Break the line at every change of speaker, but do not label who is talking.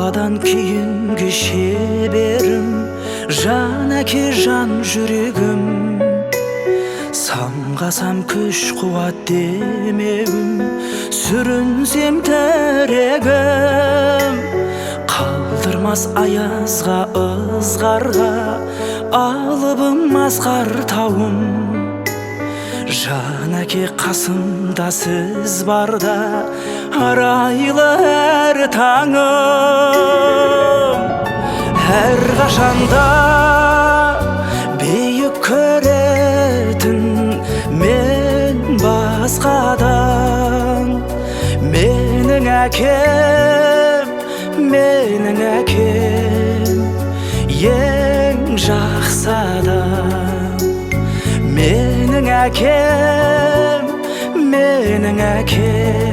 Баладан кейінгі шеберім, жан әке жан жүрегім. Самғасам күш қуат демеуім, сүрінсем тірегім. Қалдырмас аязға ызғарға, алыбым асқар тауым. Жан әке қасымда сіз барда, арайлы әр таңым. Әр қашанда бейік көретін мен басқадан. Менің әкем, ең жақсы адам. Менің әкем